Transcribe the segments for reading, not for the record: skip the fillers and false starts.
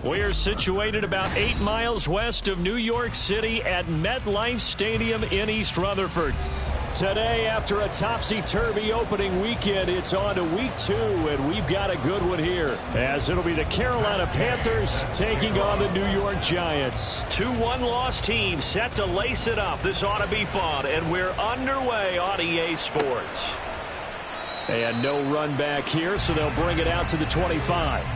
We're situated about 8 miles west of New York City at MetLife Stadium in East Rutherford. Today, after a topsy-turvy opening weekend, it's on to week 2, and we've got a good one here, as it'll be the Carolina Panthers taking on the New York Giants. 2 one-loss teams set to lace it up. This ought to be fun, and we're underway on EA Sports. And no run back here, so they'll bring it out to the 25.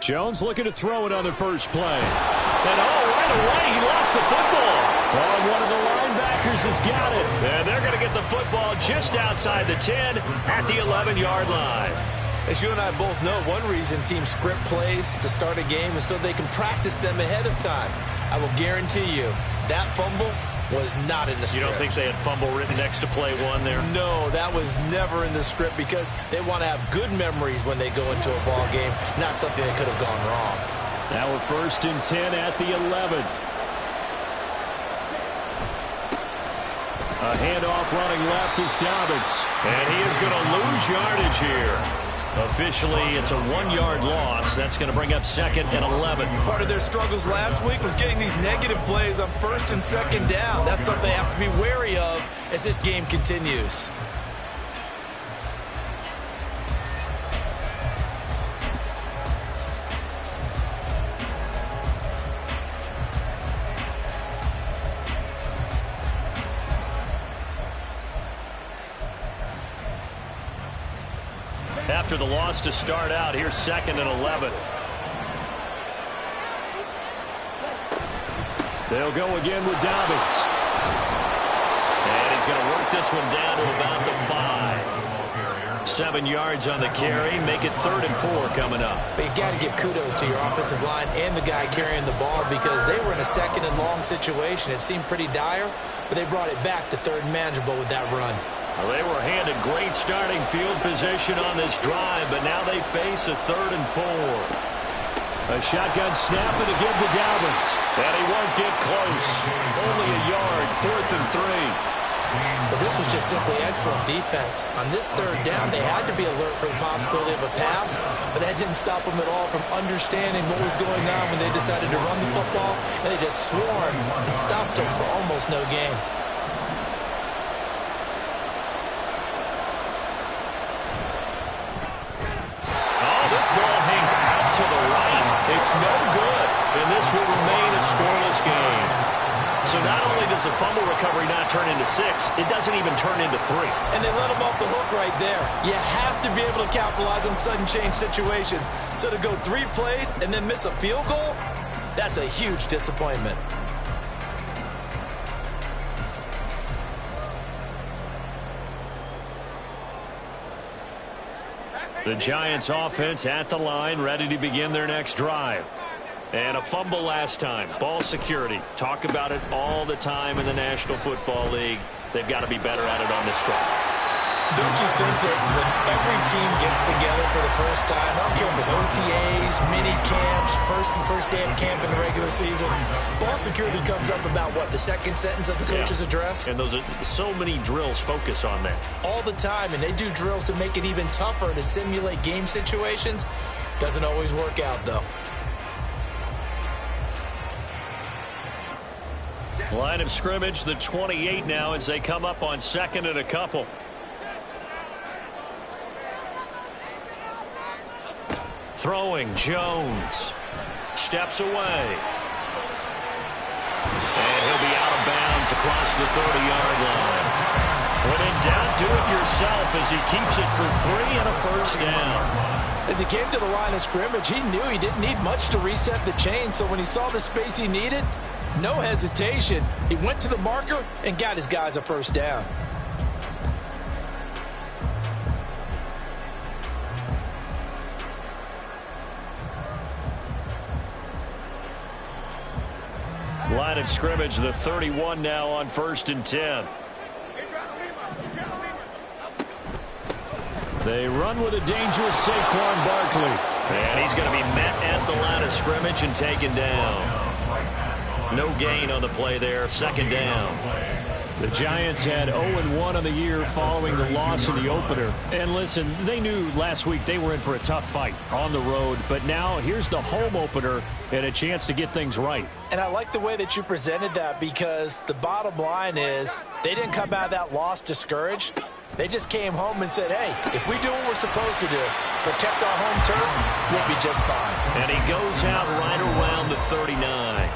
Jones looking to throw it on the first play. And right away, he lost the football. One of the linebackers has got it. And they're going to get the football just outside the 10 at the 11-yard line. As you and I both know, one reason teams script plays to start a game is so they can practice them ahead of time. I will guarantee you that fumble was not in the script. You don't think they had fumble written next to play 1 there? No, that was never in the script because they want to have good memories when they go into a ball game, not something that could have gone wrong. Now we're 1st and 10 at the 11. A handoff running left is Dobbins. And he is going to lose yardage here. Officially, it's a 1-yard loss. That's going to bring up 2nd and 11. Part of their struggles last week was getting these negative plays on 1st and 2nd down. That's something they have to be wary of as this game continues. After the loss to start out, here's 2nd and 11. They'll go again with Dobbins. And he's going to work this one down to about the 5. 7 yards on the carry. Make it 3rd and 4 coming up. But you got to give kudos to your offensive line and the guy carrying the ball because they were in a 2nd and long situation. It seemed pretty dire, but they brought it back to 3rd and manageable with that run. Well, they were handed great starting field position on this drive, but now they face a 3rd and 4. A shotgun snap and again to Dobbins. And he won't get close. Only a yard, 4th and 3. But this was just simply excellent defense. On this 3rd down, they had to be alert for the possibility of a pass, but that didn't stop them at all from understanding what was going on when they decided to run the football, and they just swarmed and stopped them for almost no gain. To the right. It's no good, and this will remain a scoreless game. So not only does the fumble recovery not turn into 6, it doesn't even turn into 3. And they let them off the hook right there. You have to be able to capitalize on sudden change situations. So to go 3 plays and then miss a field goal, that's a huge disappointment. The Giants offense at the line, ready to begin their next drive. And a fumble last time. Ball security. Talk about it all the time in the National Football League. They've got to be better at it on this drive. Don't you think that when every team gets together for the first time, I don't care if it's OTAs, mini camps, first day of camp in the regular season, ball security comes up about, what, the 2nd sentence of the coach's address? And those are so many drills focus on that. All the time, and they do drills to make it even tougher to simulate game situations. Doesn't always work out, though. Line of scrimmage, the 28 now as they come up on 2nd and a couple. Throwing, Jones. Steps away. And he'll be out of bounds across the 30-yard line. When in doubt, do it yourself as he keeps it for 3 and a first down. As he came to the line of scrimmage, he knew he didn't need much to reset the chain, so when he saw the space he needed, No hesitation. He went to the marker and got his guys a first down. Line of scrimmage, the 31 now on 1st and 10. They run with a dangerous Saquon Barkley. And he's going to be met at the line of scrimmage and taken down. No gain on the play there, 2nd down. The Giants had 0-1 on the year following the loss in the opener. And listen, they knew last week they were in for a tough fight on the road. But now here's the home opener and a chance to get things right. And I like the way that you presented that, because the bottom line is they didn't come out of that loss discouraged. They just came home and said, hey, if we do what we're supposed to do, protect our home turf, we'll be just fine. And he goes out right around the 39.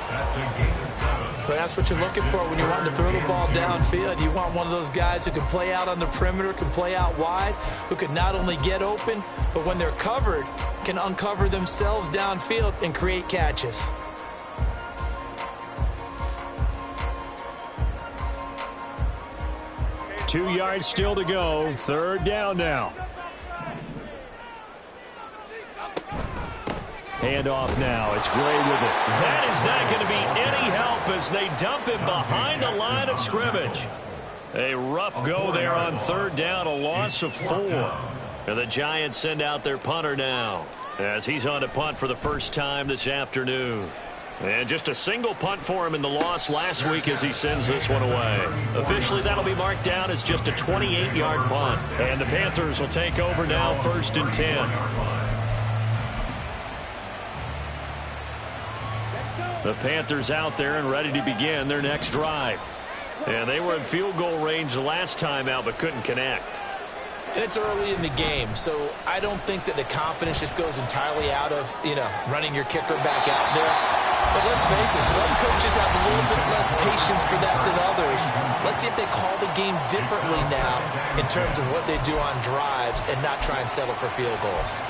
But that's what you're looking for when you want to throw the ball downfield. You want one of those guys who can play out on the perimeter, can play out wide, who can not only get open, but when they're covered, can uncover themselves downfield and create catches. Two yards still to go. 3rd down now. Handoff now. It's Gray with it. That is not going to be any help as they dump him behind the line of scrimmage. A rough go there on 3rd down, a loss of 4. And the Giants send out their punter now as he's on to punt for the first time this afternoon. And just a single punt for him in the loss last week as he sends this one away. Officially, that'll be marked down as just a 28-yard punt. And the Panthers will take over now, 1st and 10. The Panthers out there and ready to begin their next drive. And they were in field goal range the last time out but couldn't connect. And it's early in the game, so I don't think that the confidence just goes entirely out of, running your kicker back out there. But let's face it, some coaches have a little bit less patience for that than others. Let's see if they call the game differently now in terms of what they do on drives and not try and settle for field goals.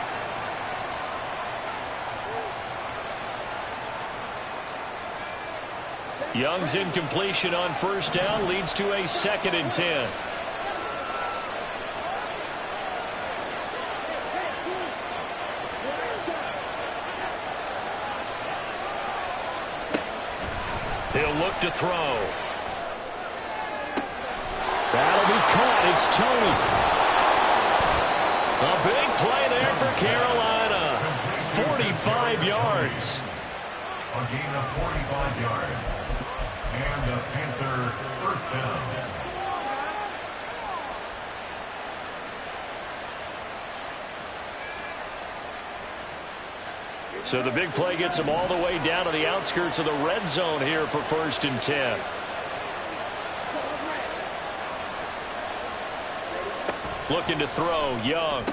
Young's incompletion on 1st down leads to a 2nd and 10. He'll look to throw. That'll be caught. It's Tony. A big play there for Carolina. 45 yards. A gain of 45 yards. And the Panther 1st down. So the big play gets him all the way down to the outskirts of the red zone here for 1st and 10. Looking to throw, Young.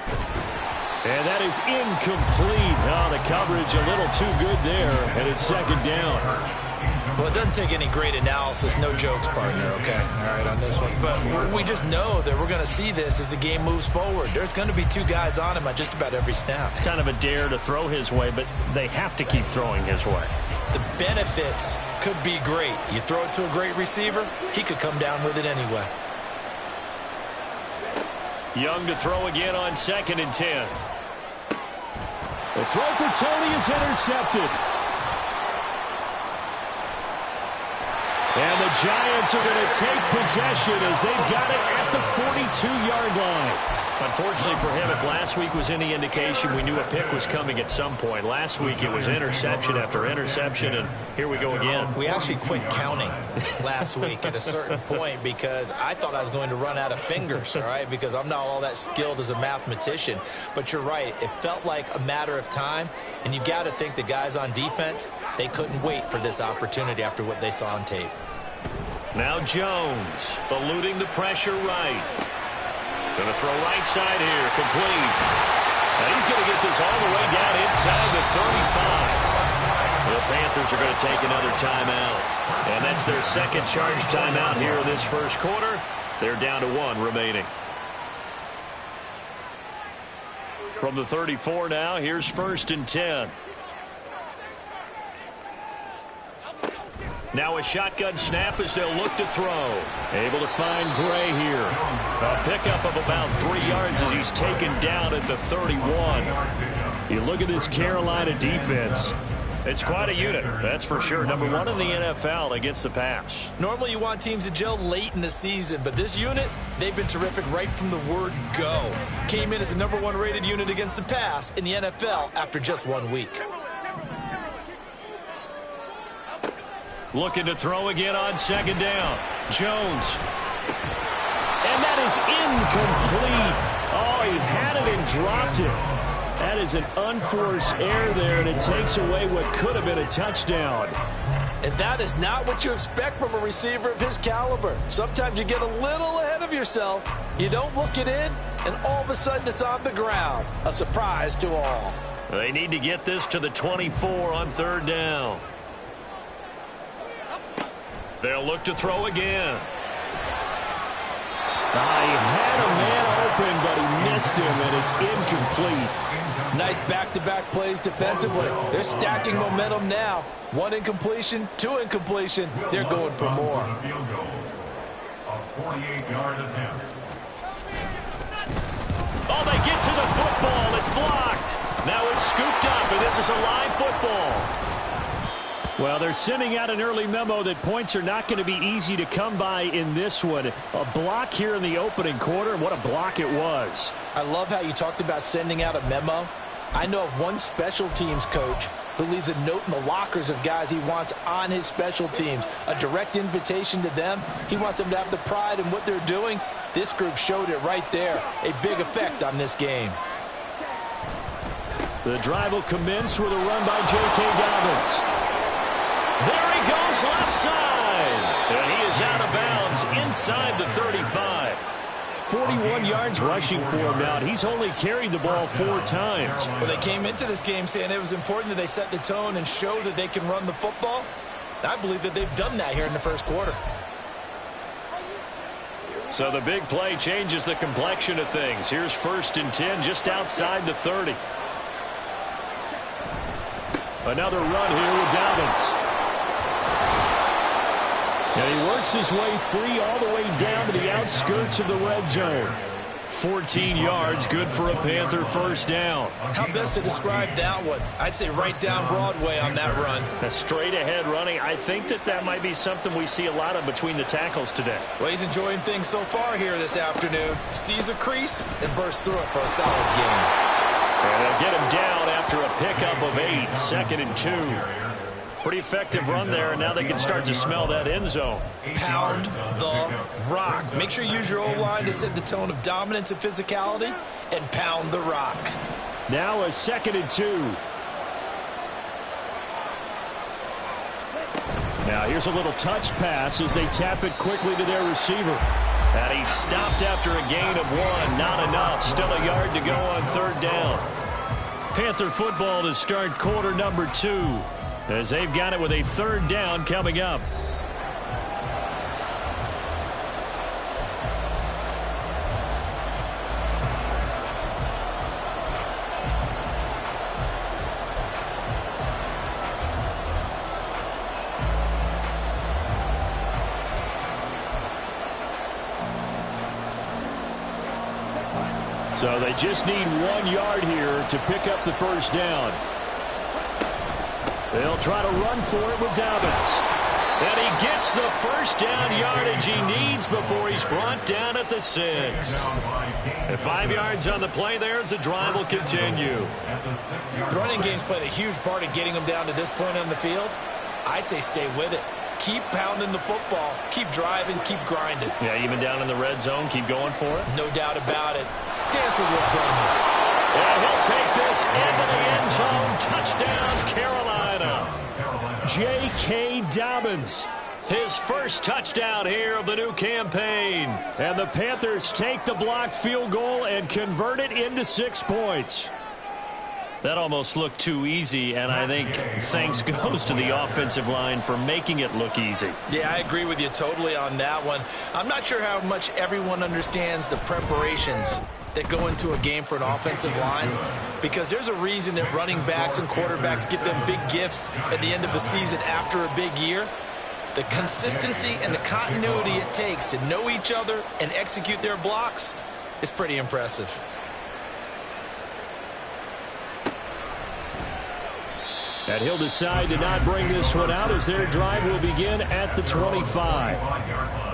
And that is incomplete. Oh, the coverage a little too good there, and it's 2nd down. Well, it doesn't take any great analysis, no jokes, partner, okay? All right, on this one. But we just know that we're going to see this as the game moves forward. There's going to be 2 guys on him on just about every snap. It's kind of a dare to throw his way, but they have to keep throwing his way. The benefits could be great. You throw it to a great receiver, he could come down with it anyway. Young to throw again on 2nd and 10. The throw for Tony is intercepted. And the Giants are going to take possession as they've got it at the 42-yard line. Unfortunately for him, if last week was any indication, we knew a pick was coming at some point. Last week it was interception after interception, and here we go again. We actually quit counting last week at a certain point because I thought I was going to run out of fingers, all right, because I'm not all that skilled as a mathematician. But you're right. It felt like a matter of time, and you got to think the guys on defense, they couldn't wait for this opportunity after what they saw on tape. Now Jones eluding the pressure right. Going to throw right side here, complete. And he's going to get this all the way down inside the 35. The Panthers are going to take another timeout. And that's their 2nd charge timeout here in this 1st quarter. They're down to 1 remaining. From the 34 now, here's 1st and 10. Now a shotgun snap as they'll look to throw. Able to find Gray here. A pickup of about 3 yards as he's taken down at the 31. You look at this Carolina defense. It's quite a unit, that's for sure. Number 1 in the NFL against the pass. Normally you want teams to gel late in the season, but this unit, they've been terrific right from the word go. Came in as the number 1 rated unit against the pass in the NFL after just 1 week. Looking to throw again on second down. Jones. And that is incomplete. Oh, he had it and dropped it. That is an unforced error there, and it takes away what could have been a touchdown. And that is not what you expect from a receiver of his caliber. Sometimes you get a little ahead of yourself. You don't look it in, and all of a sudden it's on the ground. A surprise to all. They need to get this to the 24 on third down. They'll look to throw again. He had a man open, but he missed him, and it's incomplete. Nice back-to-back plays defensively. They're stacking momentum now. 1 incompletion, 2 incompletion. They're going for more. A 48-yard attempt. Oh, they get to the football. It's blocked. Now it's scooped up, and this is a live football. Well, they're sending out an early memo that points are not going to be easy to come by in this one. A block here in the opening quarter, and what a block it was. I love how you talked about sending out a memo. I know of one special teams coach who leaves a note in the lockers of guys he wants on his special teams. A direct invitation to them. He wants them to have the pride in what they're doing. This group showed it right there. A big effect on this game. The drive will commence with a run by J.K. Dobbins. There he goes left side. And he is out of bounds inside the 35. 41 yards rushing for him now. He's only carried the ball 4 times. Well, they came into this game saying it was important that they set the tone and show that they can run the football. And I believe that they've done that here in the first quarter. So the big play changes the complexion of things. Here's 1st and 10 just outside the 30. Another run here with Dobbins. And he works his way free all the way down to the outskirts of the red zone. 14 yards, good for a Panther first down. How best to describe that one? I'd say right down Broadway on that run. A straight ahead running. I think that might be something we see a lot of between the tackles today. Well, he's enjoying things so far here this afternoon. Sees a crease and bursts through it for a solid game. And they'll get him down after a pickup of 8, 2nd and 2. Pretty effective run there, and now they can start to smell that end zone. Pound the rock. Make sure you use your O-line to set the tone of dominance and physicality, and pound the rock. Now a 2nd and 2. Now here's a little touch pass as they tap it quickly to their receiver. And he's stopped after a gain of 1. Not enough. Still a yard to go on third down. Panther football to start quarter number 2. As they've got it with a third down coming up. So they just need 1 yard here to pick up the first down. They'll try to run for it with Dobbins. And he gets the first down yardage he needs before he's brought down at the 6. And 5 yards on the play there as the drive will continue. The running game's played a huge part in getting them down to this point on the field. I say stay with it. Keep pounding the football. Keep driving. Keep grinding. Yeah, even down in the red zone, keep going for it. No doubt about it. Dance with what done here. And he'll take this into the end zone. Touchdown, Carolina. J.K. Dobbins, his first touchdown here of the new campaign. And the Panthers take the blocked field goal and convert it into 6 points. That almost looked too easy, and I think thanks goes to the offensive line for making it look easy. Yeah, I agree with you totally on that one. I'm not sure how much everyone understands the preparations that go into a game for an offensive line, because there's a reason that running backs and quarterbacks get them big gifts at the end of the season after a big year. The consistency and the continuity it takes to know each other and execute their blocks is pretty impressive. And he'll decide to not bring this one out as their drive will begin at the 25.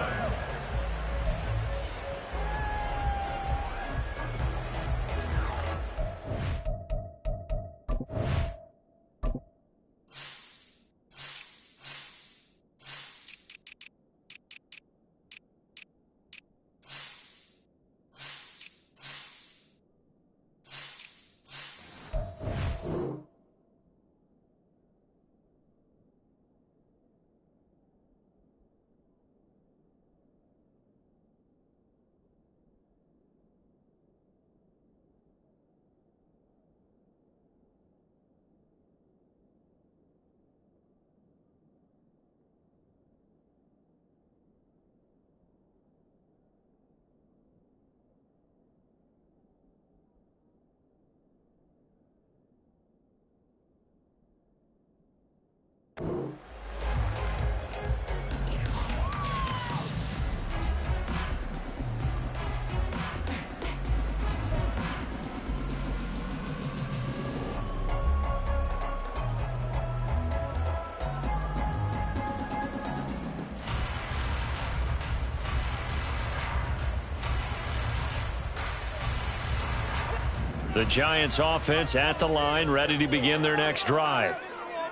The Giants offense at the line, ready to begin their next drive.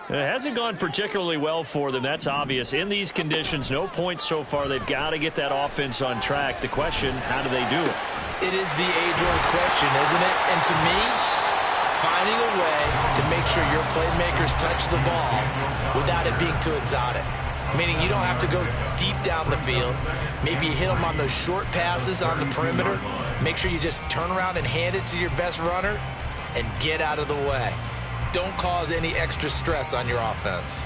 It hasn't gone particularly well for them, that's obvious. In these conditions, no points so far. They've got to get that offense on track. The question, how do they do it? It is the age-old question, isn't it? And to me, finding a way to make sure your playmakers touch the ball without it being too exotic. Meaning you don't have to go deep down the field. Maybe you hit them on those short passes on the perimeter. Make sure you just turn around and hand it to your best runner and get out of the way. Don't cause any extra stress on your offense.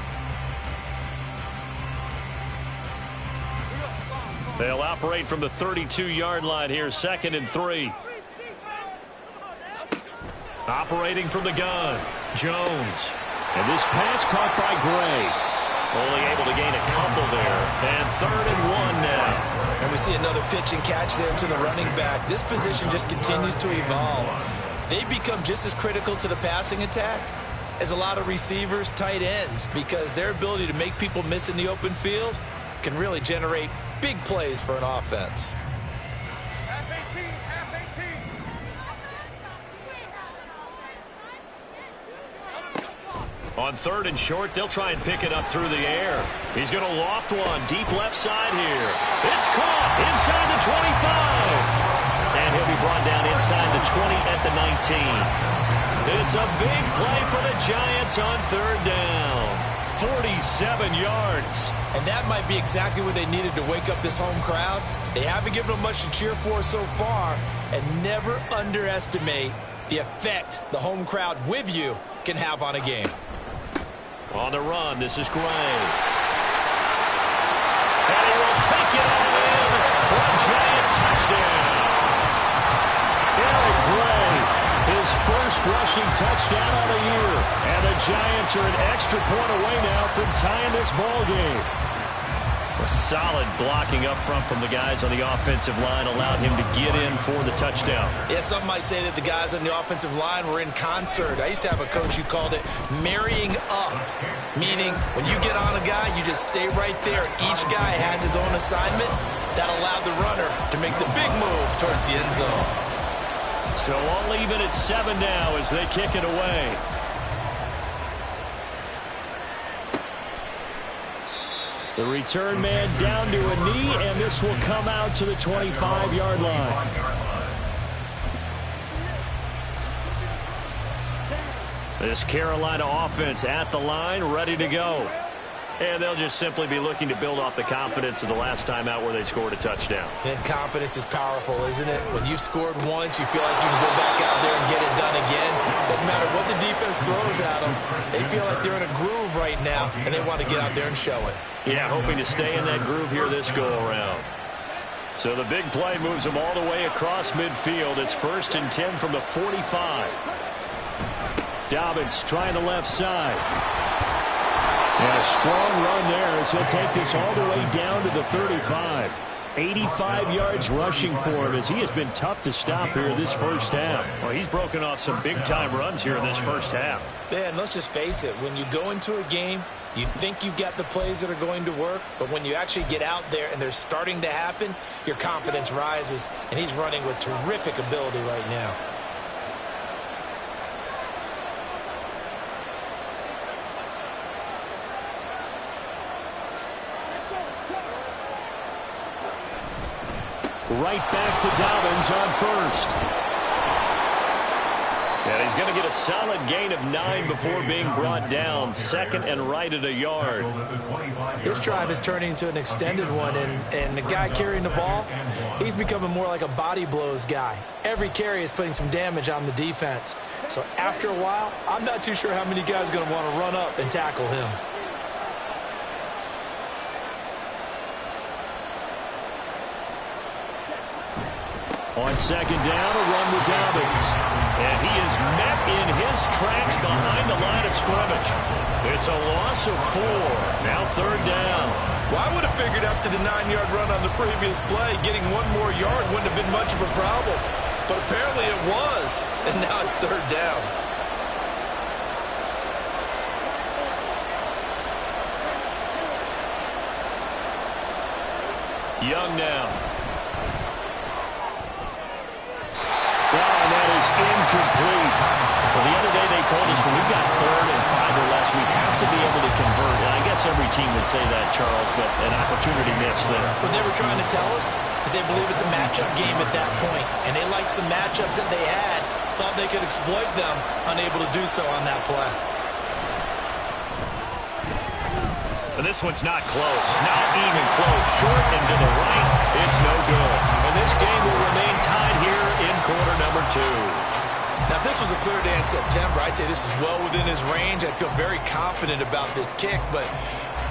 They'll operate from the 32-yard line here, 2nd and 3. Operating from the gun, Jones. And this pass caught by Gray. Only able to gain a couple there. And 3rd and 1 now. And we see another pitch and catch there to the running back. This position just continues to evolve. They become just as critical to the passing attack as a lot of receivers, tight ends, because their ability to make people miss in the open field can really generate big plays for an offense. On 3rd and short, they'll try and pick it up through the air. He's going to loft one deep left side here. It's caught inside the 25. And he'll be brought down inside the 20 at the 19. It's a big play for the Giants on 3rd down. 47 yards. And that might be exactly what they needed to wake up this home crowd. They haven't given them much to cheer for so far. And never underestimate the effect the home crowd with you can have on a game. On the run, this is Gray. And he will take it all in for a Giant touchdown. Eric Gray, his first rushing touchdown of the year. And the Giants are an extra point away now from tying this ball game. A solid blocking up front from the guys on the offensive line allowed him to get in for the touchdown. Yeah, some might say that the guys on the offensive line were in concert. I used to have a coach who called it marrying up, meaning when you get on a guy, you just stay right there. Each guy has his own assignment. That allowed the runner to make the big move towards the end zone. So all even at 7 now as they kick it away. The return man down to a knee, and this will come out to the 25-yard line. This Carolina offense at the line, ready to go. And they'll just simply be looking to build off the confidence of the last time out where they scored a touchdown. And confidence is powerful, isn't it? When you've scored once, you feel like you can go back out there and get it done again. Doesn't matter what the defense throws at them. They feel like they're in a groove right now, and they want to get out there and show it. Yeah, hoping to stay in that groove here this go-around. So the big play moves them all the way across midfield. It's 1st and 10 from the 45. Dobbins trying the left side. And a strong run there as he'll take this all the way down to the 35. 85 yards rushing for him as he has been tough to stop here this first half. Well, he's broken off some big-time runs here in this first half. Yeah, and let's just face it. When you go into a game, you think you've got the plays that are going to work, but when you actually get out there and they're starting to happen, your confidence rises, and he's running with terrific ability right now. Right back to Dobbins on first. And he's going to get a solid gain of 9 before being brought down. Second and right at a yard. This drive is turning into an extended one, and the guy carrying the ball, he's becoming more like a body blows guy. Every carry is putting some damage on the defense. So after a while, I'm not too sure how many guys are going to want to run up and tackle him. On second down, a run with Dobbins. And he is met in his tracks behind the line of scrimmage. It's a loss of 4. Now third down. Well, I would have figured up to the 9-yard run on the previous play. Getting one more yard wouldn't have been much of a problem. But apparently it was. And now it's third down. Young now. And that is incomplete. Well, the other day they told us when we've got 3rd and 5 or less, we have to be able to convert. And I guess every team would say that, Charles, but an opportunity missed there. What they were trying to tell us is they believe it's a matchup game at that point, and they liked some matchups that they had, thought they could exploit them, unable to do so on that play. And this one's not close. Not even close. Short and to the right. It's no good. And this game will remain tied here in quarter number 2. Now, if this was a clear day in September, I'd say this is well within his range. I'd feel very confident about this kick, but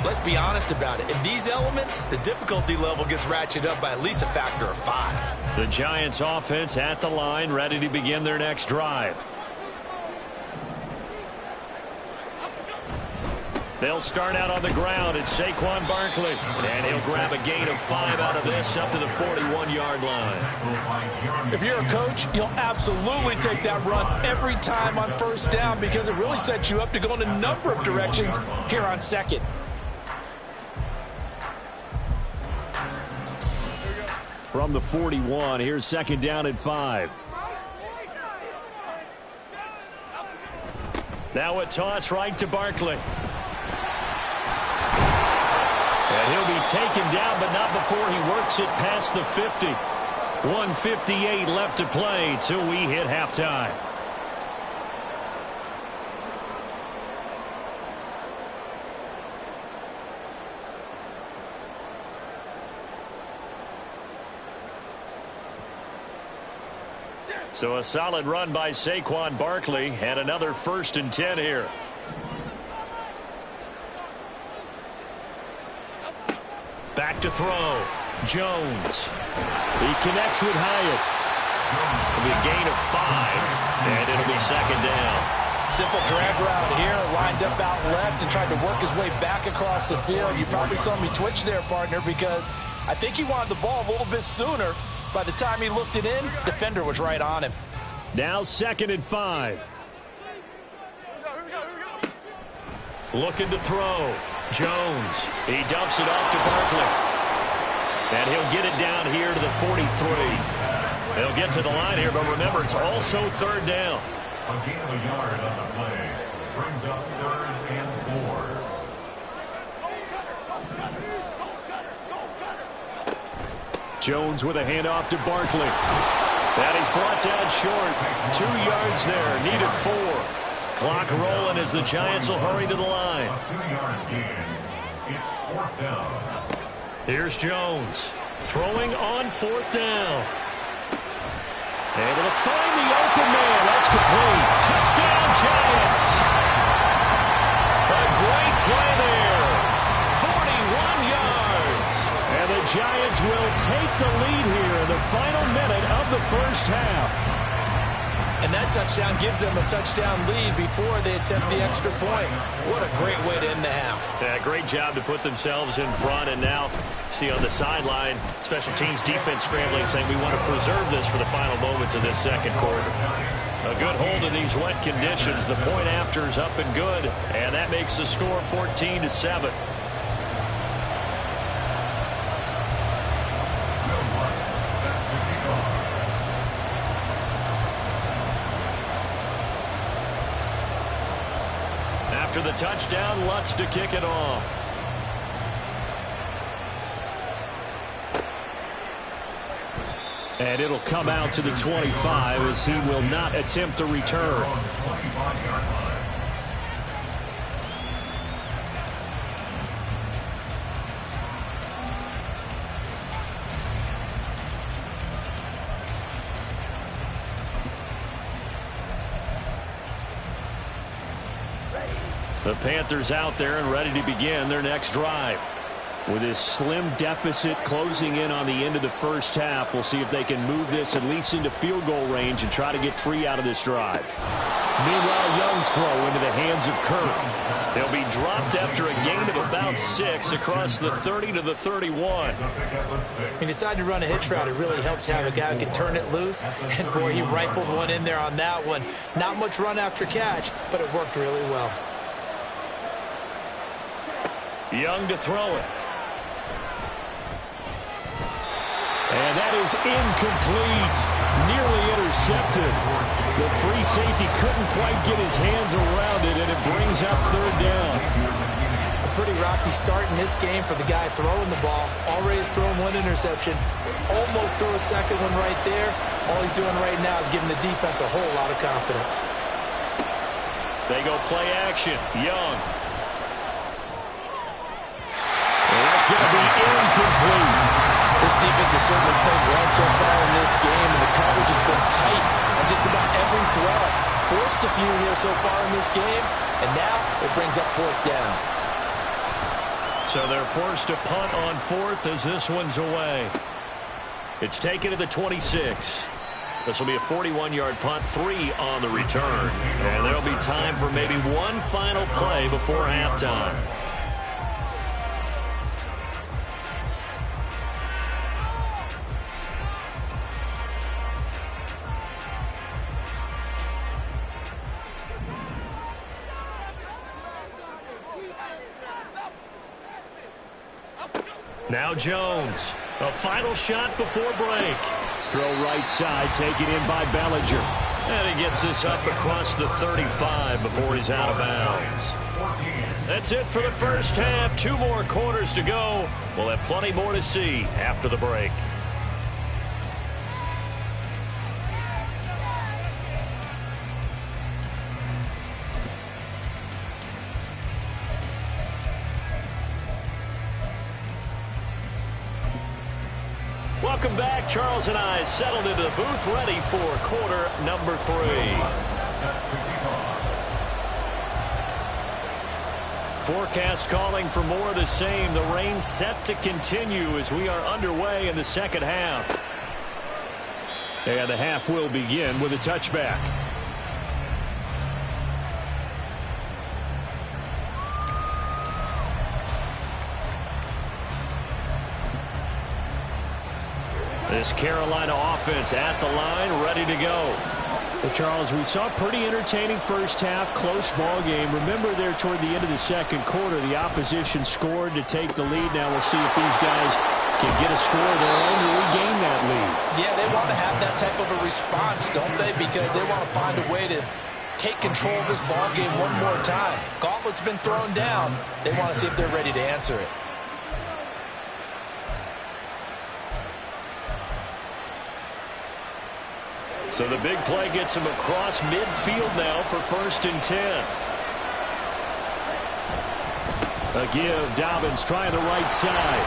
let's be honest about it. In these elements, the difficulty level gets ratcheted up by at least a factor of 5. The Giants offense at the line, ready to begin their next drive. They'll start out on the ground. It's Saquon Barkley. And he'll grab a gain of 5 out of this up to the 41-yard line. If you're a coach, you'll absolutely take that run every time on first down because it really sets you up to go in a number of directions here on second. From the 41, here's second down and 5. Now a toss right to Barkley. And he'll be taken down, but not before he works it past the 50. 1:58 left to play till we hit halftime. So a solid run by Saquon Barkley and another 1st and 10 here. Back to throw. Jones. He connects with Hyatt. It'll be a gain of 5, and it'll be second down. Simple drag route here, lined up out left and tried to work his way back across the field. You probably saw me twitch there, partner, because I think he wanted the ball a little bit sooner. By the time he looked it in, defender was right on him. Now second and 5. Looking to throw. Jones. He dumps it off to Barkley. And he'll get it down here to the 43. They'll get to the line here, but remember, it's also third down. A gain of a yard on the play. Brings up 3rd and 4. Jones with a handoff to Barkley. That is brought down short. 2 yards there. Needed 4. Clock rolling as the Giants will hurry to the line. A 2-yard gain. It's 4th down. Here's Jones. Throwing on 4th down. Able to find the open man. That's complete. Touchdown, Giants. A great play there. 41 yards. And the Giants will take the lead here in the final minute of the first half. And that touchdown gives them a touchdown lead before they attempt the extra point. What a great way to end the half. Yeah, great job to put themselves in front. And now, see on the sideline, special teams defense scrambling, saying we want to preserve this for the final moments of this second quarter. A good hold in these wet conditions. The point after is up and good. And that makes the score 14-7. After the touchdown, Lutz to kick it off. And it'll come out to the 25 as he will not attempt a return. The Panthers out there and ready to begin their next drive. With this slim deficit closing in on the end of the first half, we'll see if they can move this at least into field goal range and try to get 3 out of this drive. Meanwhile, Young's throw into the hands of Kirk. They'll be dropped after a gain of about 6 across the 30 to the 31. He decided to run a hitch route. It really helped to have a guy who can turn it loose. And, boy, he rifled one in there on that one. Not much run after catch, but it worked really well. Young to throw it. And that is incomplete. Nearly intercepted. The free safety couldn't quite get his hands around it, and it brings up third down. A pretty rocky start in this game for the guy throwing the ball. Already has thrown 1 interception. Almost threw a second one right there. All he's doing right now is giving the defense a whole lot of confidence. They go play action. Young. And that's going to be incomplete. This defense has certainly played well so far in this game, and the coverage has been tight on just about every throw. Forced a few here so far in this game, and now it brings up 4th down. So they're forced to punt on 4th as this one's away. It's taken to the 26. This will be a 41-yard punt, 3 on the return. And there'll be time for maybe one final play before halftime. Now Jones, a final shot before break. Throw right side, taken in by Bellinger. And he gets this up across the 35 before he's out of bounds. That's it for the first half. 2 more quarters to go. We'll have plenty more to see after the break. Welcome back. Charles and I settled into the booth, ready for quarter number 3. Forecast calling for more of the same. The rain set to continue as we are underway in the second half. And the half will begin with a touchback. This Carolina offense at the line, ready to go. Well, Charles, we saw a pretty entertaining first half, close ball game. Remember there toward the end of the second quarter, the opposition scored to take the lead. Now we'll see if these guys can get a score of their own to regain that lead. Yeah, they want to have that type of a response, don't they? Because they want to find a way to take control of this ball game one more time. Gauntlet's been thrown down. They want to see if they're ready to answer it. So the big play gets him across midfield now for 1st and 10. A give. Dobbins trying the right side.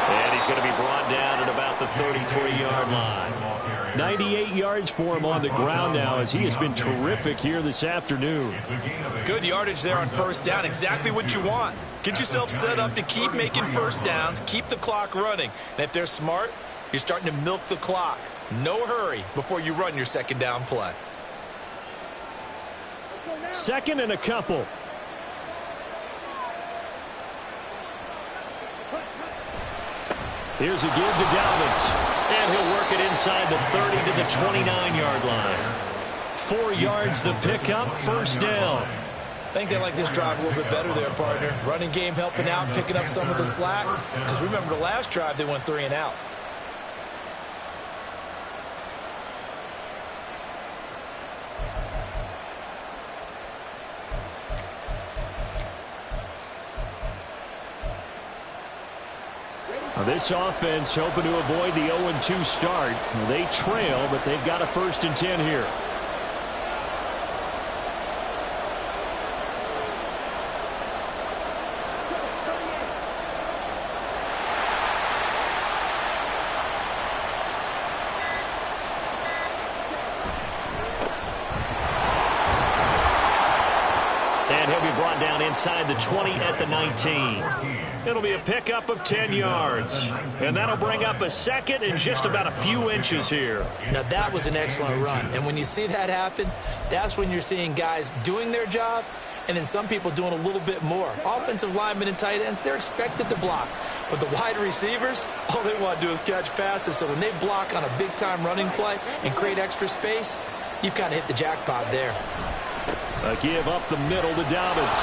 And he's going to be brought down at about the 33-yard line. 98 yards for him on the ground now as he has been terrific here this afternoon. Good yardage there on 1st down. Exactly what you want. Get yourself set up to keep making 1st downs, keep the clock running. And if they're smart, You're starting to milk the clock. No hurry before you run your second down play. Second and a couple. Here's a give to Dobbins. And he'll work it inside the 30 to the 29-yard line. 4 yards the pickup, first down. I think they like this drive a little bit better there, partner. Running game helping out, picking up some of the slack. Because remember, the last drive, they went 3 and out. This offense hoping to avoid the 0-2 start. They trail, but they've got a 1st and 10 here. And he'll be brought down inside the 20 at the 19. It'll be a pickup of 10 yards. And that'll bring up a second and just about a few inches here. Now, that was an excellent run. And when you see that happen, that's when you're seeing guys doing their job and then some people doing a little bit more. Offensive linemen and tight ends, they're expected to block. But the wide receivers, all they want to do is catch passes. So when they block on a big-time running play and create extra space, you've kind of hit the jackpot there. A give up the middle to Dobbins.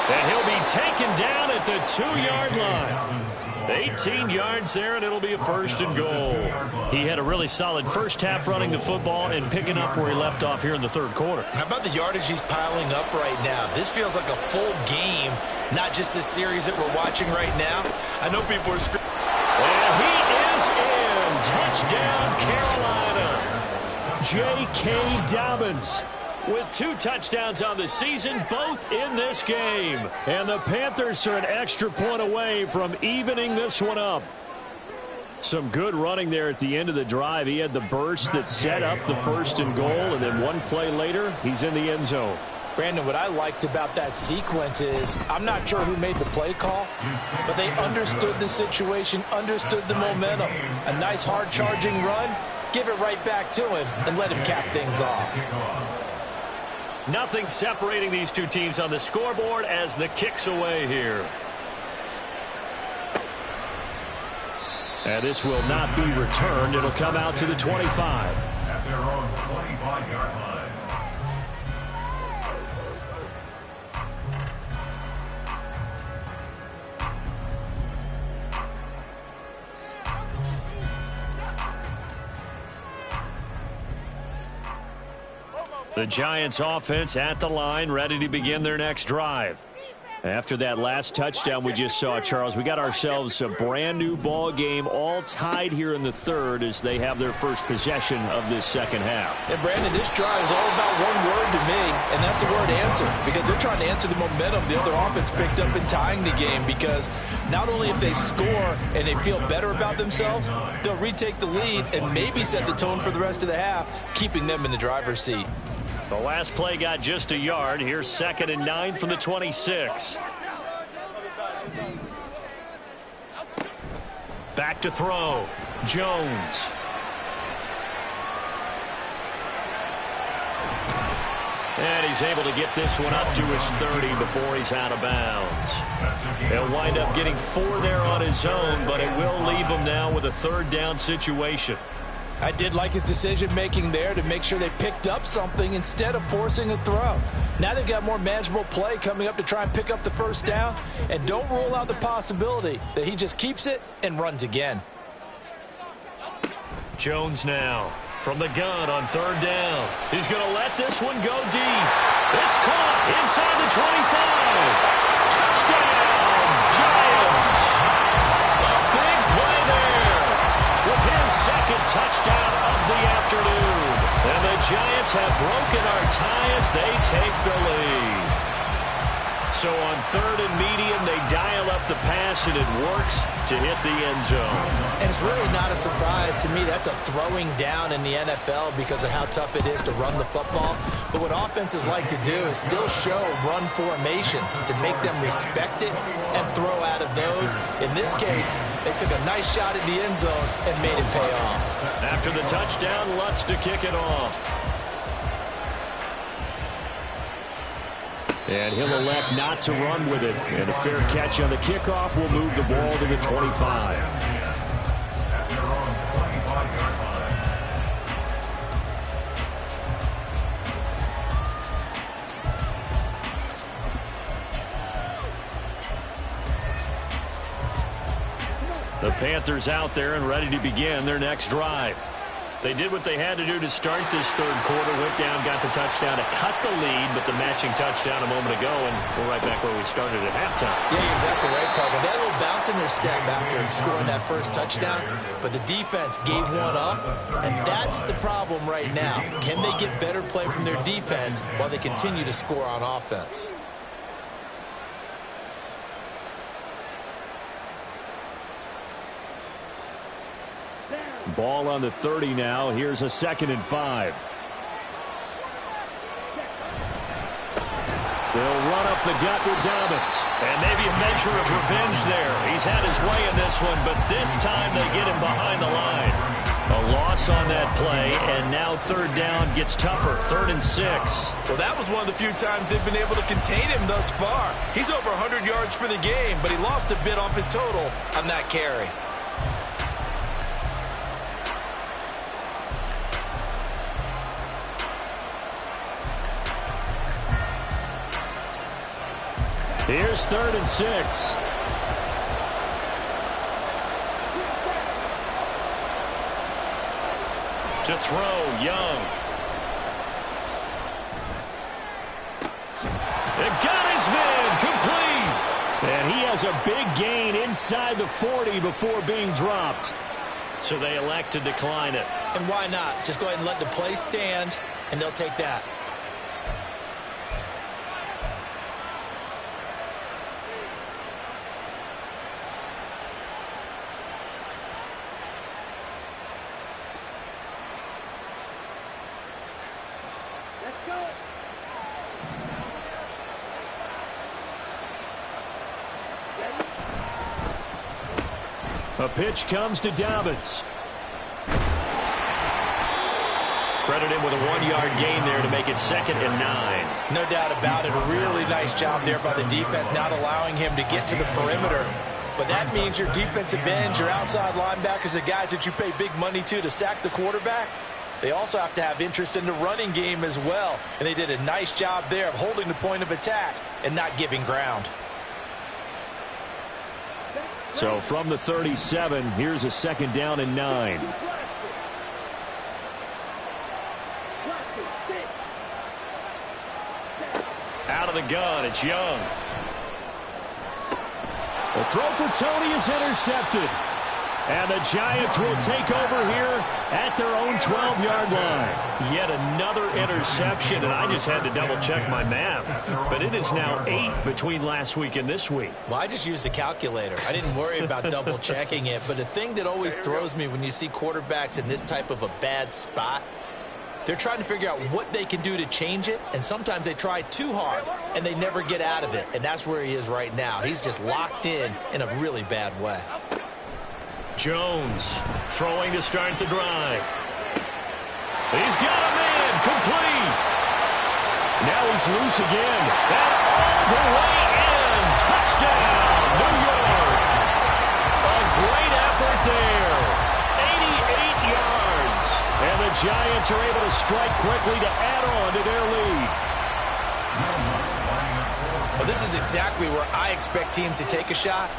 And he'll be taken down at the 2-yard line. 18 yards there, and it'll be a 1st and goal. He had a really solid first half running the football and picking up where he left off here in the 3rd quarter. How about the yardage he's piling up right now? This feels like a full game, not just this series that we're watching right now. I know people are screaming. And he is in. Touchdown, Carolina. J.K. Dobbins with 2 touchdowns on the season, both in this game. And the Panthers are an extra point away from evening this one up. Some good running there at the end of the drive. He had the burst that set up the 1st and goal, and then one play later, he's in the end zone. Brandon, what I liked about that sequence is I'm not sure who made the play call, but they understood the situation, understood the momentum. A nice hard-charging run, give it right back to him, and let him cap things off. Nothing separating these two teams on the scoreboard as the kick's away here. And this will not be returned. It'll come out to the 25. At their own 25-yard line. The Giants offense at the line, ready to begin their next drive. After that last touchdown we just saw, Charles, we got ourselves a brand new ball game, all tied here in the 3rd as they have their first possession of this second half. And Brandon, this drive is all about one word to me, and that's the word answer, because they're trying to answer the momentum the other offense picked up in tying the game, because not only if they score and they feel better about themselves, they'll retake the lead and maybe set the tone for the rest of the half, keeping them in the driver's seat. The last play got just a yard. Here's 2nd and 9 from the 26. Back to throw. Jones. And he's able to get this one up to his 30 before he's out of bounds. He'll wind up getting 4 there on his own, but it will leave him now with a 3rd down situation. I did like his decision-making there to make sure they picked up something instead of forcing a throw. Now they've got more manageable play coming up to try and pick up the 1st down, and don't rule out the possibility that he just keeps it and runs again. Jones now from the gun on 3rd down. He's going to let this one go deep. It's caught inside the 25. Touchdown, Giants. A big play there with his 2nd touchdown of the afternoon. And the Giants have broken our tie as they take the lead. So on third and medium, they dial up the pass, and it works to hit the end zone. And it's really not a surprise to me. That's a throwing down in the NFL because of how tough it is to run the football. But what offenses like to do is still show run formations to make them respect it and throw out of those. In this case, they took a nice shot at the end zone and made it pay off. After the touchdown, Lutz to kick it off. And he'll elect not to run with it. And a fair catch on the kickoff will move the ball to the 25. At their own 25-yard line. The Panthers out there and ready to begin their next drive. They did what they had to do to start this third quarter. Went down, got the touchdown to cut the lead, but the matching touchdown a moment ago, and we're right back where we started at halftime. Yeah, you're exactly right, Parker. They had a little bounce in their step after scoring that first touchdown, but the defense gave one up, and that's the problem right now. Can they get better play from their defense while they continue to score on offense? Ball on the 30 now. Here's a 2nd and 5. They'll run up the gut with Dobbins. And maybe a measure of revenge there. He's had his way in this one, but this time they get him behind the line. A loss on that play, and now third down gets tougher. 3rd and 6. Well, that was one of the few times they've been able to contain him thus far. He's over 100 yards for the game, but he lost a bit off his total on that carry. Here's 3rd and 6. To throw, Young. It got his man, complete. And he has a big gain inside the 40 before being dropped. So they elect to decline it. And why not? Just go ahead and let the play stand, and they'll take that. A pitch comes to Dobbins. Credit him with a 1-yard gain there to make it 2nd and 9. No doubt about it. A really nice job there by the defense, not allowing him to get to the perimeter. But that means your defensive ends, your outside linebackers, the guys that you pay big money to sack the quarterback, they also have to have interest in the running game as well. And they did a nice job there of holding the point of attack and not giving ground. So from the 37, here's a 2nd down and 9. Out of the gun, it's Young. The throw for Tony is intercepted. And the Giants will take over here at their own 12-yard line. Yet another interception, and I just had to double-check my math. But it is now 8 between last week and this week. Well, I just used a calculator. I didn't worry about double-checking it. But the thing that always throws me when you see quarterbacks in this type of a bad spot, they're trying to figure out what they can do to change it, and sometimes they try too hard, and they never get out of it. And that's where he is right now. He's just locked in a really bad way. Jones throwing to start the drive. He's got a man, complete. Now he's loose again. And all the way in. Touchdown, New York. A great effort there. 88 yards. And the Giants are able to strike quickly to add on to their lead. Well, this is exactly where I expect teams to take a shot.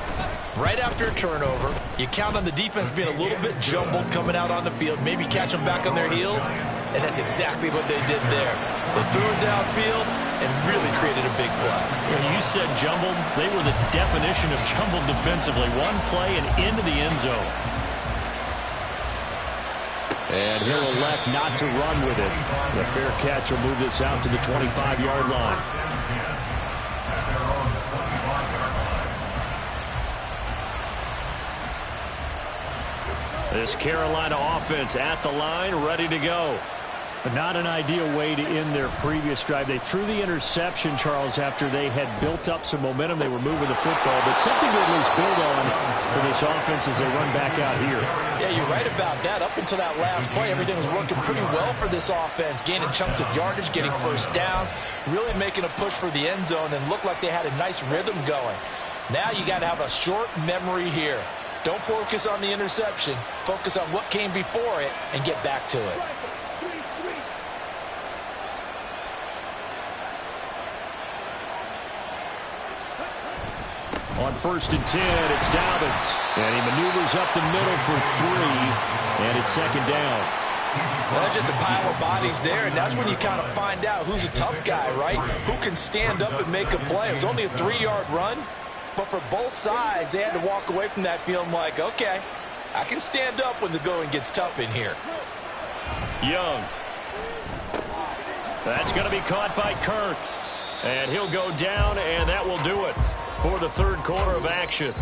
Right after a turnover, you count on the defense being a little bit jumbled coming out on the field, maybe catch them back on their heels, and that's exactly what they did there. They threw it downfield and really created a big play. You said jumbled. They were the definition of jumbled defensively. One play and into the end zone. And he'll elect not to run with it. The fair catch will move this out to the 25-yard line. This Carolina offense at the line, ready to go. But not an ideal way to end their previous drive. They threw the interception, Charles, after they had built up some momentum. They were moving the football, but something to at least build on for this offense as they run back out here. Yeah, you're right about that. Up until that last play, everything was working pretty well for this offense, gaining chunks of yardage, getting first downs, really making a push for the end zone, and looked like they had a nice rhythm going. Now you got to have a short memory here. Don't focus on the interception. Focus on what came before it and get back to it. On 1st and 10, it's Dobbins. And he maneuvers up the middle for 3, and it's 2nd down. Well, that's just a pile of bodies there, and that's when you kind of find out who's a tough guy, right? Who can stand up and make a play. It was only a 3-yard run, but for both sides, they had to walk away from that feeling like, okay, I can stand up when the going gets tough in here. Young. That's going to be caught by Kirk. And he'll go down, and that will do it for the 3rd quarter of action.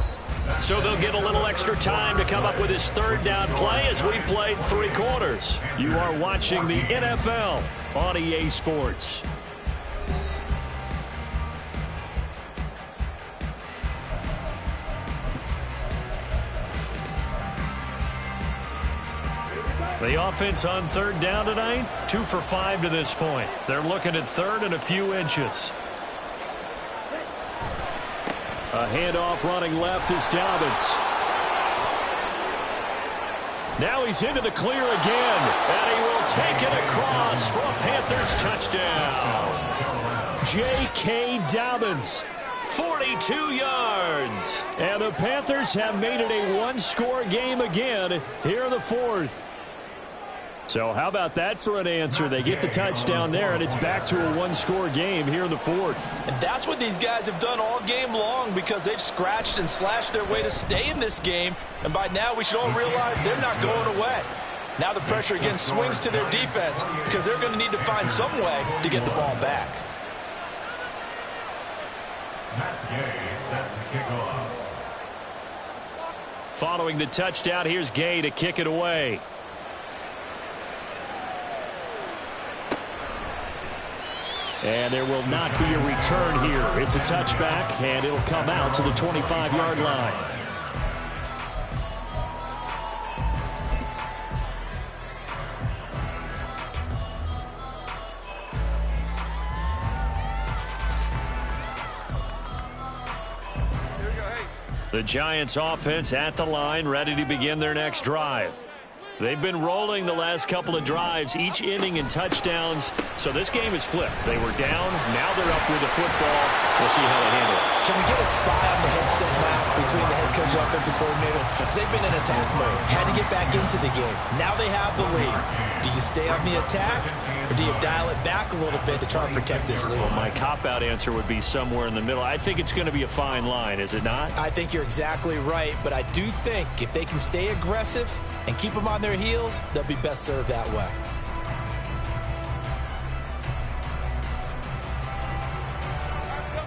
So they'll get a little extra time to come up with his 3rd down play as we played 3 quarters. You are watching the NFL on EA Sports. The offense on 3rd down tonight, 2 for 5 to this point. They're looking at 3rd and a few inches. A handoff running left is Dobbins. Now he's into the clear again, and he will take it across for a Panthers touchdown. J.K. Dobbins, 42 yards. And the Panthers have made it a 1-score game again here in the 4th. So how about that for an answer? They get the touchdown there, and it's back to a 1-score game here in the 4th. And that's what these guys have done all game long because they've scratched and slashed their way to stay in this game. And by now, we should all realize they're not going away. Now the pressure again swings to their defense because they're going to need to find some way to get the ball back. Following the touchdown, here's Gay to kick it away. And there will not be a return here. It's a touchback, and it'll come out to the 25-yard line. The Giants offense at the line, ready to begin their next drive. They've been rolling the last couple of drives, each inning in touchdowns. So this game is flipped. They were down. Now they're up with the football. We'll see how they handle it. Can we get a spy on the headset now between the head coach and offensive coordinator? Because they've been in attack mode. Had to get back into the game. Now they have the lead. Do you stay on the attack, or do you dial it back a little bit to try and protect this lead? Well, my cop-out answer would be somewhere in the middle. I think it's going to be a fine line, is it not? I think you're exactly right, but I do think if they can stay aggressive and keep them on their heels, they'll be best served that way.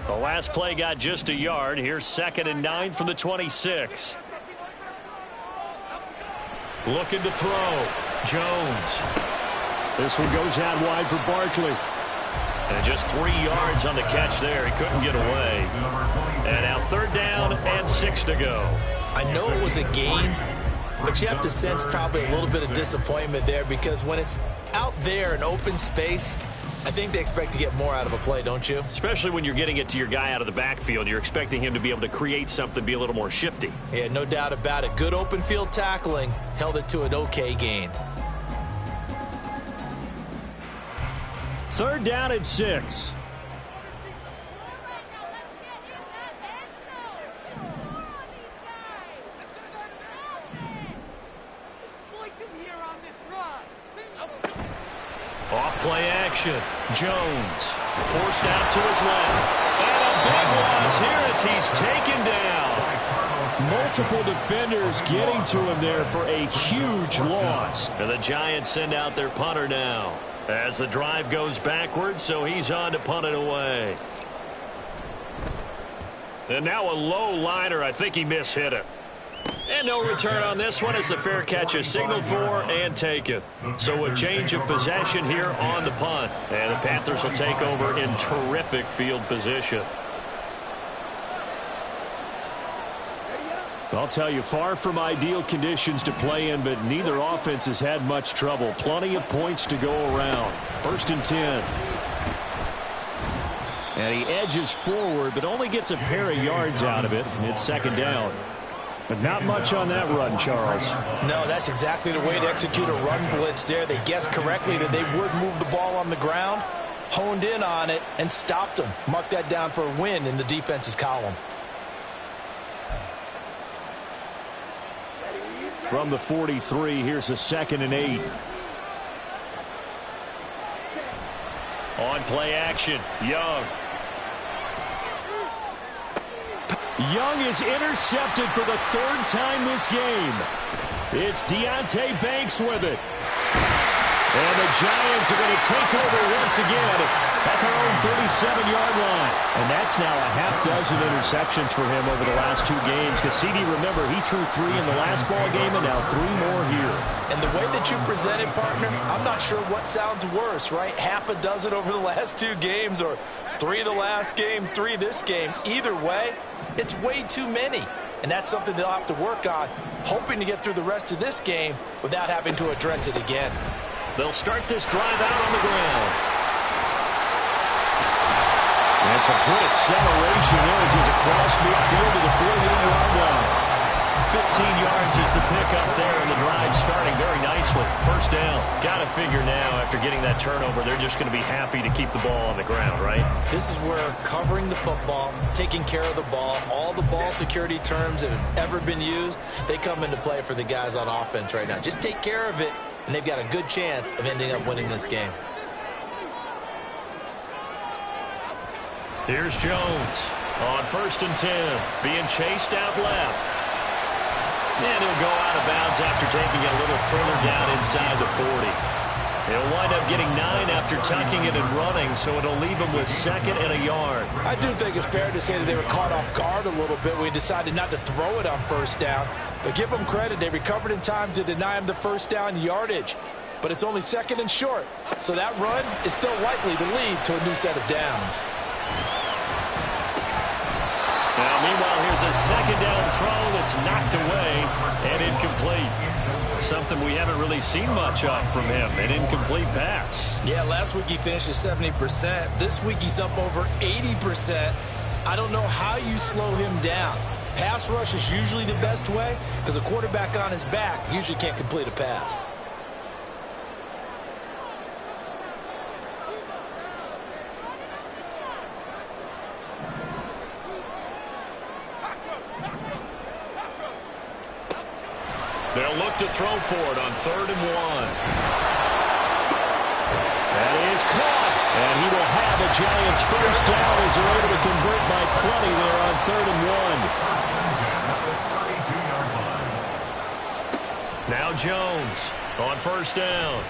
The last play got just a yard. Here's 2nd and 9 from the 26. Looking to throw. Jones. This one goes out wide for Barkley. And just 3 yards on the catch there. He couldn't get away. And now 3rd down and 6 to go. I know it was a gain, but you have to sense probably a little bit of disappointment there because when it's out there in open space, I think they expect to get more out of a play, don't you? Especially when you're getting it to your guy out of the backfield. You're expecting him to be able to create something, be a little more shifty. Yeah, no doubt about it. Good open field tackling held it to an okay gain. 3rd down and 6. Off play action. Jones forced out to his left. And a big loss here as he's taken down. Multiple defenders getting to him there for a huge loss. And the Giants send out their punter now as the drive goes backwards, so he's on to punt it away. And now a low liner. I think he mishit it. And no return on this one as the fair catch is signaled for and taken. So a change of possession here on the punt. And the Panthers will take over in terrific field position. I'll tell you, far from ideal conditions to play in, but neither offense has had much trouble. Plenty of points to go around. 1st and 10. And he edges forward, but only gets a pair of yards out of it. It's 2nd down. But not much on that run, Charles. No, that's exactly the way to execute a run blitz there. They guessed correctly that they would move the ball on the ground, honed in on it, and stopped them. Mark that down for a win in the defense's column. From the 43, here's a 2nd and 8. On play action, Young. Young is intercepted for the 3rd time this game. It's Deonte Banks with it. And the Giants are going to take over once again at their own 37-yard line. And that's now a half dozen interceptions for him over the last 2 games. Because CD, remember, he threw 3 in the last ball game and now 3 more here. And the way that you present it, partner, I'm not sure what sounds worse, right? Half a dozen over the last 2 games or 3 the last game, 3 this game. Either way, it's way too many. And that's something they'll have to work on, hoping to get through the rest of this game without having to address it again. They'll start this drive out on the ground. That's a good acceleration as he's across midfield to the 48-yard line. 15 yards is the pickup there, and the drive starting very nicely. 1st down. Got to figure now, after getting that turnover, they're just going to be happy to keep the ball on the ground, right? This is where covering the football, taking care of the ball, all the ball security terms that have ever been used, they come into play for the guys on offense right now. Just take care of it, and they've got a good chance of ending up winning this game. Here's Jones on 1st and 10, being chased out left. And he'll go out of bounds after taking it a little further down inside the 40. He'll wind up getting 9 after tucking it and running, so it'll leave him with 2nd and a yard. I do think it's fair to say that they were caught off guard a little bit when we decided not to throw it on 1st down. But give them credit, they recovered in time to deny him the 1st down yardage. But it's only 2nd and short, so that run is still likely to lead to a new set of downs. Now, meanwhile, here's a 2nd down throw that's knocked away and incomplete. Something we haven't really seen much of from him, an incomplete pass. Yeah, last week he finished at 70%. This week he's up over 80%. I don't know how you slow him down. Pass rush is usually the best way because a quarterback on his back usually can't complete a pass. They'll look to throw for it on 3rd and 1. That is caught. And he will have a Giants 1st down as they're able to convert by plenty there on 3rd and 1. Now Jones on 1st down.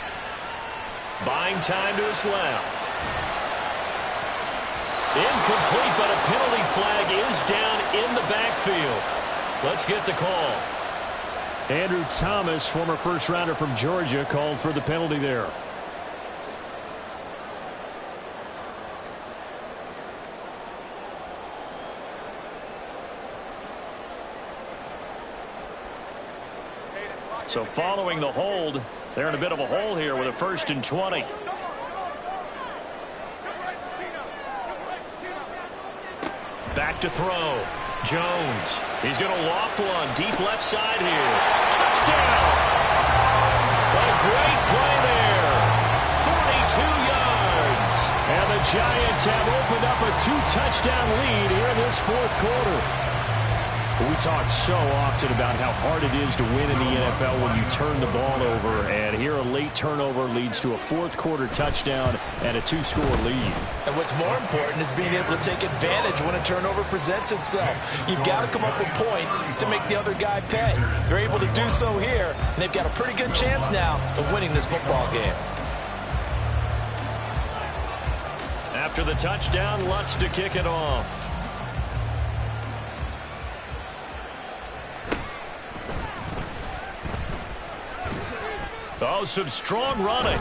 Buying time to his left. Incomplete, but a penalty flag is down in the backfield. Let's get the call. Andrew Thomas, former 1st-rounder from Georgia, called for the penalty there. So following the hold, they're in a bit of a hole here with a 1st and 20. Back to throw. Jones. He's going to loft one deep left side here. Touchdown! What a great play there. 42 yards. And the Giants have opened up a 2-touchdown lead here in this 4th quarter. We talk so often about how hard it is to win in the NFL when you turn the ball over. And here a late turnover leads to a 4th quarter touchdown and a 2-score lead. And what's more important is being able to take advantage when a turnover presents itself. You've got to come up with points to make the other guy pay. They're able to do so here, and they've got a pretty good chance now of winning this football game. After the touchdown, Lutz to kick it off. Oh, some strong running.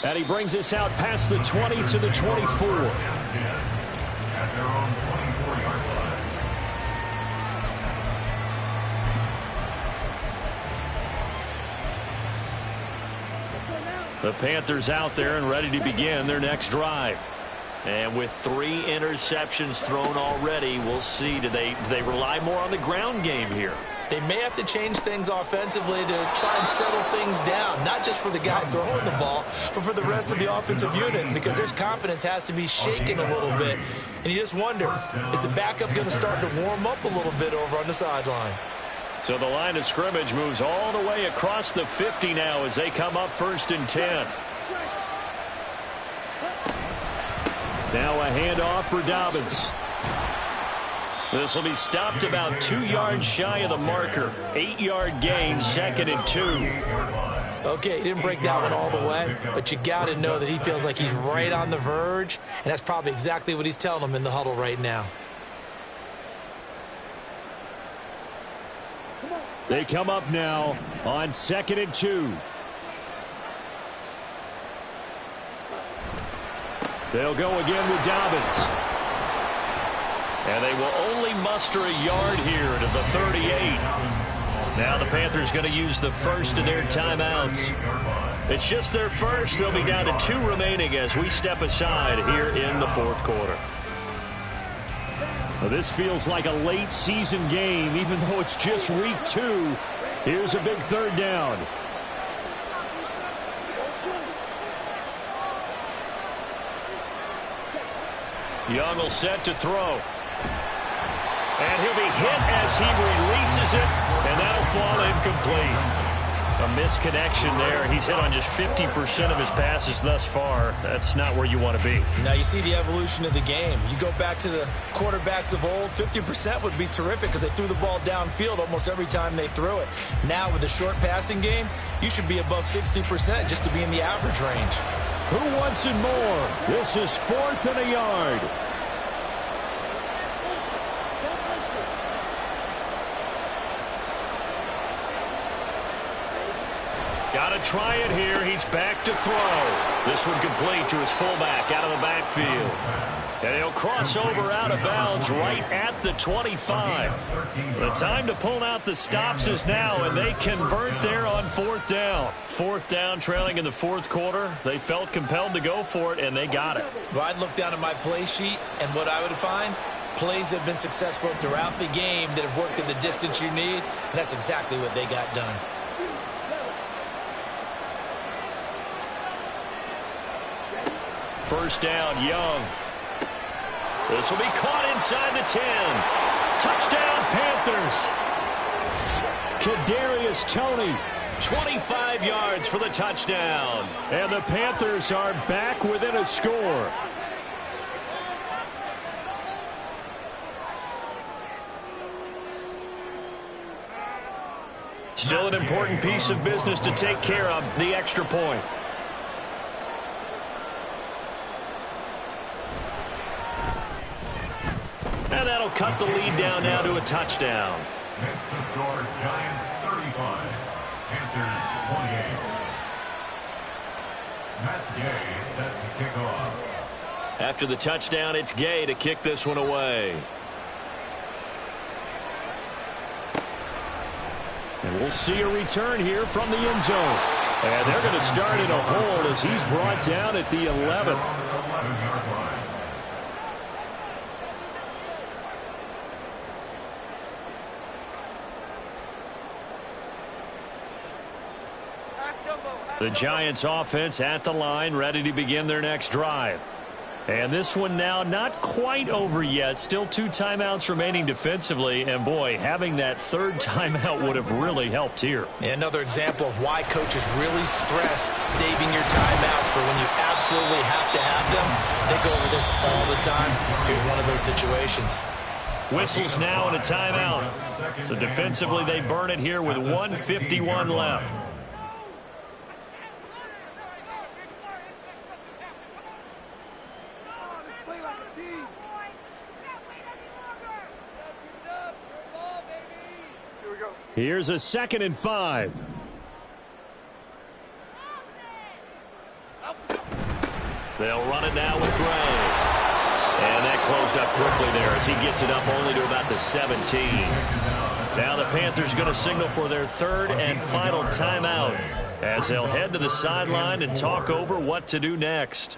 And he brings us out past the 20 to the 24. At their own 24-yard line. The Panthers out there and ready to begin their next drive. And with 3 interceptions thrown already, we'll see. Do they rely more on the ground game here? They may have to change things offensively to try and settle things down, not just for the guy throwing the ball, but for the rest of the offensive unit, because their confidence has to be shaken a little bit. And you just wonder, is the backup going to start to warm up a little bit over on the sideline? So the line of scrimmage moves all the way across the 50 now as they come up 1st and 10. Now a handoff for Dobbins. This will be stopped about 2 yards shy of the marker. 8-yard gain, 2nd and 2. Okay, he didn't break that one all the way, but you got to know that he feels like he's right on the verge, and that's probably exactly what he's telling them in the huddle right now. They come up now on 2nd and 2. They'll go again with Dobbins. And they will only muster a yard here to the 38. Now the Panthers going to use the first of their timeouts. It's just their first. They'll be down to 2 remaining as we step aside here in the 4th quarter. Well, this feels like a late season game, even though it's just week 2. Here's a big 3rd down. Young will set to throw. And he'll be hit as he releases it, and that'll fall incomplete. A misconnection there. He's hit on just 50% of his passes thus far. That's not where you want to be. Now you see the evolution of the game. You go back to the quarterbacks of old, 50% would be terrific because they threw the ball downfield almost every time they threw it. Now with the short passing game, you should be above 60% just to be in the average range. Who wants it more? This is 4th and a yard. Got to try it here. He's back to throw. This one complete to his fullback out of the backfield. And he'll cross over out of bounds right at the 25. The time to pull out the stops is now, and they convert there on 4th down. 4th down, trailing in the 4th quarter. They felt compelled to go for it, and they got it. Well, I'd look down at my play sheet, and what I would find, plays have been successful throughout the game that have worked in the distance you need, and that's exactly what they got done. First down, Young. This will be caught inside the 10. Touchdown, Panthers. Kadarius Toney, 25 yards for the touchdown. And the Panthers are back within a score. Still an important piece of business to take care of, the extra point. And that'll cut the lead down now to a touchdown. Next to score, Giants 35, Panthers 28. Matt Gay set to kick off. After the touchdown, it's Gay to kick this one away. And we'll see a return here from the end zone. And they're going to start in a hold as he's brought down at the 11. The Giants offense at the line, ready to begin their next drive. And this one now not quite over yet. Still 2 timeouts remaining defensively. And, boy, having that 3rd timeout would have really helped here. Another example of why coaches really stress saving your timeouts for when you absolutely have to have them. They go over this all the time. Here's one of those situations. Whistles now and a timeout. So defensively they burn it here with 1:51 left. Here's a 2nd and 5. They'll run it now with Gray. And that closed up quickly there as he gets it up only to about the 17. Now the Panthers going to signal for their third and final timeout as they'll head to the sideline and talk over what to do next.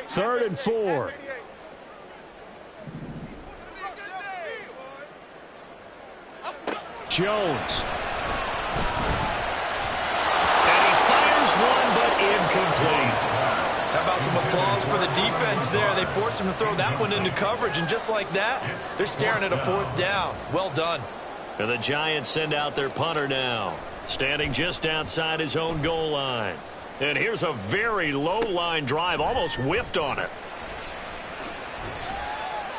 Third and 4. Jones. And he fires one, but incomplete. How about some applause for the defense there? They forced him to throw that one into coverage, and just like that, they're staring at a fourth down. Well done. And the Giants send out their punter now, standing just outside his own goal line. And here's a very low-line drive, almost whiffed on it.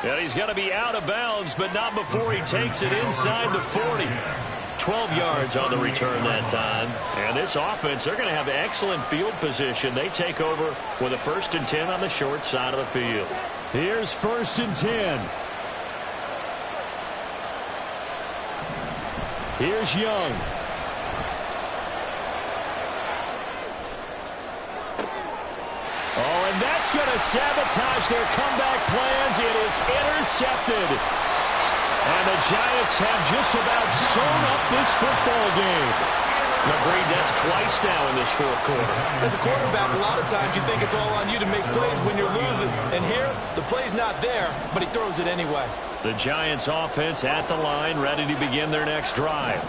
And he's going to be out of bounds, but not before he takes it inside the 40. 12 yards on the return that time. And this offense, they're going to have excellent field position. They take over with a 1st and 10 on the short side of the field. Here's 1st and 10. Here's Young. Oh, and that's going to sabotage their comeback plans. It is intercepted. And the Giants have just about sewn up this football game. Agreed, that's twice now in this fourth quarter. As a quarterback, a lot of times you think it's all on you to make plays when you're losing. And here, the play's not there, but he throws it anyway. The Giants offense at the line, ready to begin their next drive.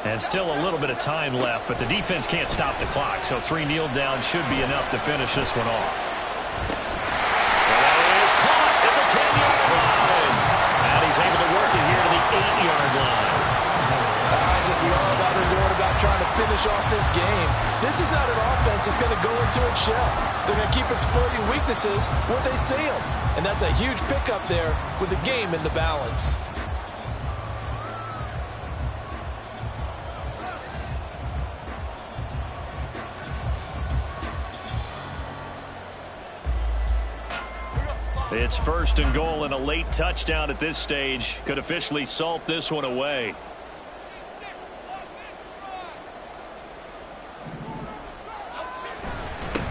And still a little bit of time left, but the defense can't stop the clock, so 3 kneel downs should be enough to finish this one off. And that is caught at the 10-yard line. And he's able to work it here to the 8-yard line. I just love how they're going about trying to finish off this game. This is not an offense that's going to go into its shell. They're going to keep exploiting weaknesses where they see them. And that's a huge pickup there with the game in the balance. It's 1st and goal, and a late touchdown at this stage could officially salt this one away.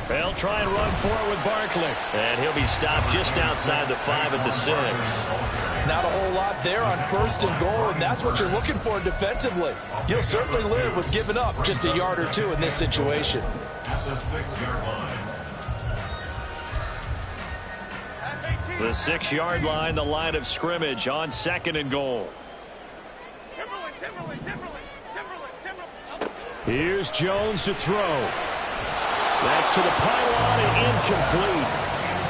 They'll try and run for it with Barkley. And he'll be stopped just outside the 5 at the 6. Not a whole lot there on 1st and goal, and that's what you're looking for defensively. You'll certainly live with giving up just a yard or two in this situation. At the 6-yard line. The 6-yard line, the line of scrimmage on 2nd and goal. Here's Jones to throw. That's to the pylon and incomplete.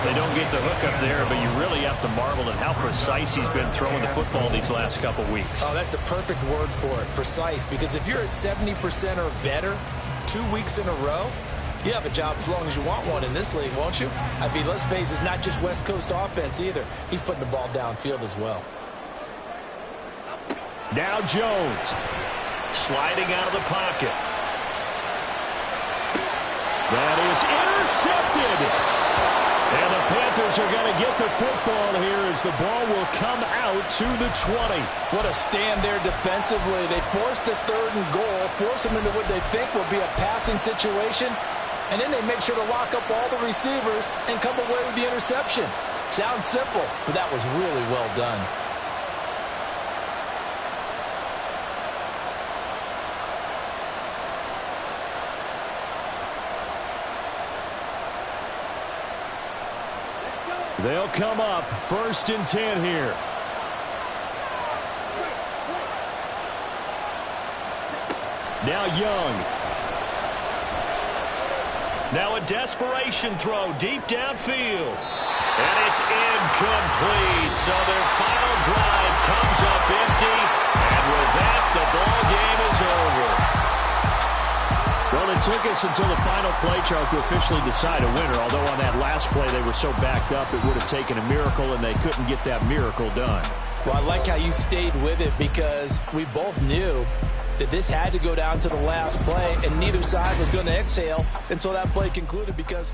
They don't get the hook up there, but you really have to marvel at how precise he's been throwing the football these last couple weeks. Oh, that's the perfect word for it, precise, because if you're at 70% or better 2 weeks in a row, you have a job as long as you want one in this league, won't you? I mean, let's face it, it's not just West Coast offense either. He's putting the ball downfield as well. Now Jones, sliding out of the pocket. That is intercepted. And the Panthers are going to get the football here as the ball will come out to the 20. What a stand there defensively. They force the 3rd and goal, force them into what they think will be a passing situation. And then they make sure to lock up all the receivers and come away with the interception. Sounds simple, but that was really well done. They'll come up 1st and 10 here. Now Young. Now a desperation throw deep downfield. And it's incomplete. So their final drive comes up empty. And with that, the ball game is over. Well, it took us until the final play, Charles, to officially decide a winner. Although on that last play they were so backed up, it would have taken a miracle, and they couldn't get that miracle done. Well, I like how you stayed with it because we both knew that this had to go down to the last play, and neither side was going to exhale until that play concluded because